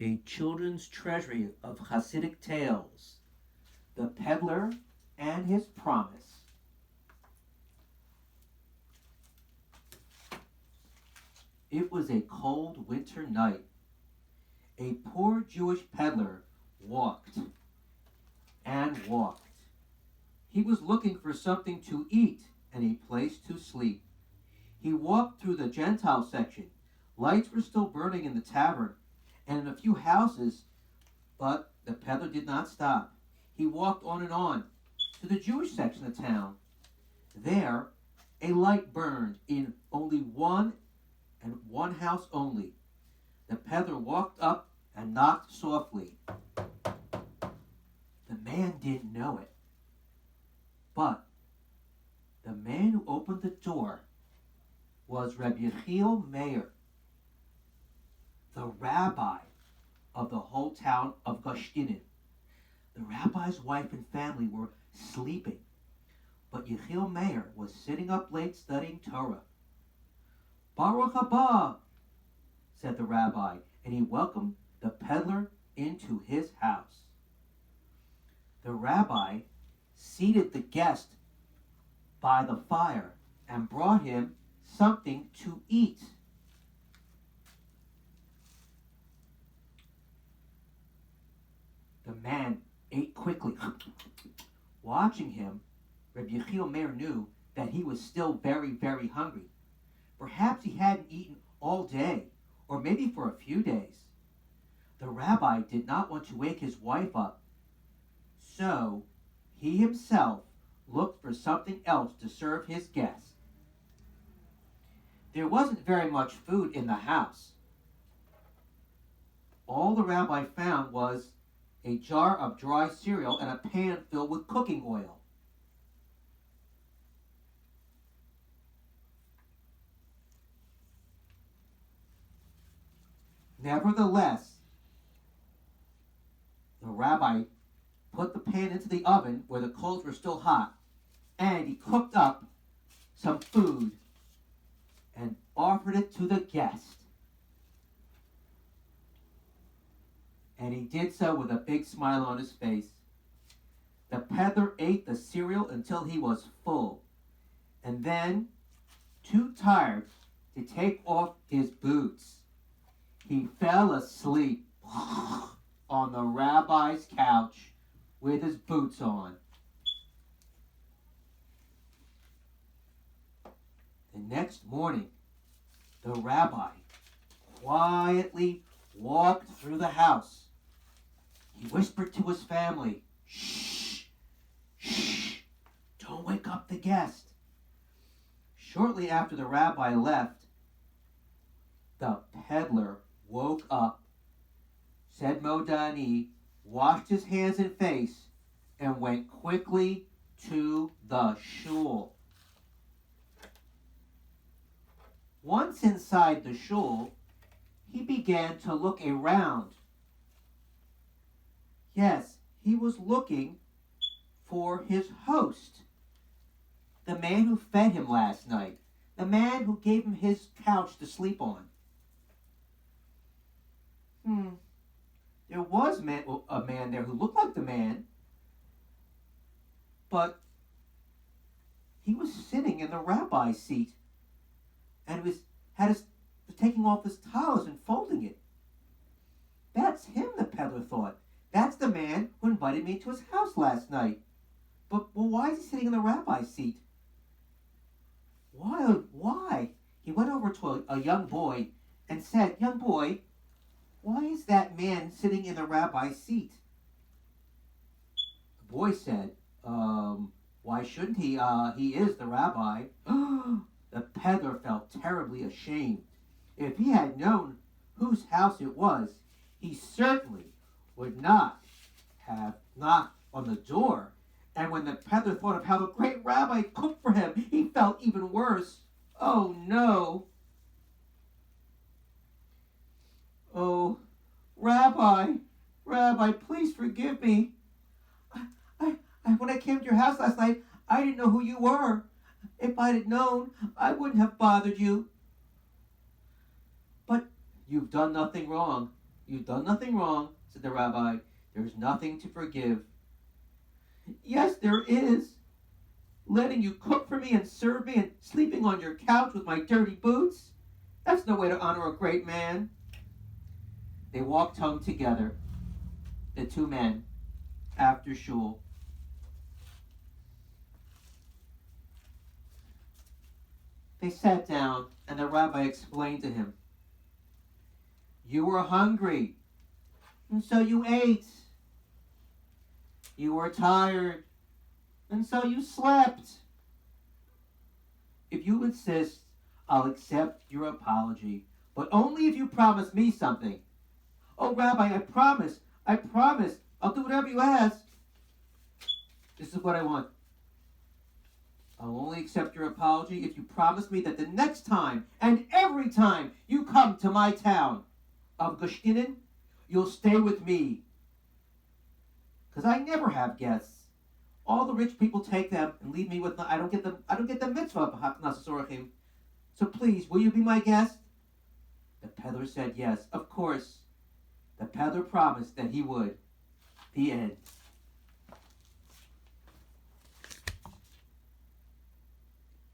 a children's treasury of Chassidic tales, The Peddler and His Promise. It was a cold winter night. A poor Jewish peddler walked and walked. He was looking for something to eat and a place to sleep. He walked through the Gentile section. Lights were still burning in the tavern and in a few houses, but the peddler did not stop. He walked on to the Jewish section of town. There, a light burned in only one house only. The peddler walked up and knocked softly. The man didn't know it, but the man who opened the door was Reb Yechiel Meir, the rabbi of the whole town of Goshtinin. The rabbi's wife and family were sleeping, but Yechiel Meir was sitting up late studying Torah. Baruch haba, said the rabbi, and he welcomed the peddler into his house. The rabbi seated the guest by the fire and brought him something to eat. The man ate quickly. Watching him, Reb Yechiel Meir knew that he was still very, very hungry. Perhaps he hadn't eaten all day, or maybe for a few days. The rabbi did not want to wake his wife up, so he himself looked for something else to serve his guest. There wasn't very much food in the house. All the rabbi found was a jar of dry cereal and a pan filled with cooking oil. Nevertheless, the rabbi put the pan into the oven where the coals were still hot, and he cooked up some food and offered it to the guest. And he did so with a big smile on his face. The peddler ate the cereal until he was full, and then, too tired to take off his boots, he fell asleep on the rabbi's couch with his boots on. The next morning, the rabbi quietly walked through the house. He whispered to his family, "Shh, shh, don't wake up the guest." Shortly after the rabbi left, the peddler woke up, said Modani, washed his hands and face, and went quickly to the shul. Once inside the shul, he began to look around. Yes, he was looking for his host, the man who fed him last night, the man who gave him his couch to sleep on. There was a man there who looked like the man, but he was sitting in the rabbi's seat and was taking off his towels and folding it. That's him, the peddler thought. That's the man who invited me to his house last night. But why is he sitting in the rabbi's seat? Why? He went over to a young boy and said, "Young boy, why is that man sitting in the rabbi's seat?" The boy said, "Why shouldn't he? He is the rabbi." The peddler felt terribly ashamed. If he had known whose house it was, he certainly would not have knocked on the door. And when the peddler thought of how the great rabbi cooked for him, he felt even worse. Oh no! "Oh, Rabbi, please forgive me. When I came to your house last night, I didn't know who you were. If I'd have known, I wouldn't have bothered you." "But you've done nothing wrong. You've done nothing wrong, said the rabbi. There's nothing to forgive. Yes, there is. Letting you cook for me and serve me and sleeping on your couch with my dirty boots. That's no way to honor a great man. They walked home together, the two men, after shul. They sat down, and the rabbi explained to him, you were hungry, and so you ate. You were tired, and so you slept. If you insist, I'll accept your apology, but only if you promise me something. Oh, Rabbi, I promise, I'll do whatever you ask. This is what I want. I'll only accept your apology if you promise me that the next time and every time you come to my town of Gushkinin, you'll stay with me. Because I never have guests. All the rich people take them and leave me with I don't get the mitzvah. So please, will you be my guest? The peddler said yes, of course. The peddler promised that he would. The end.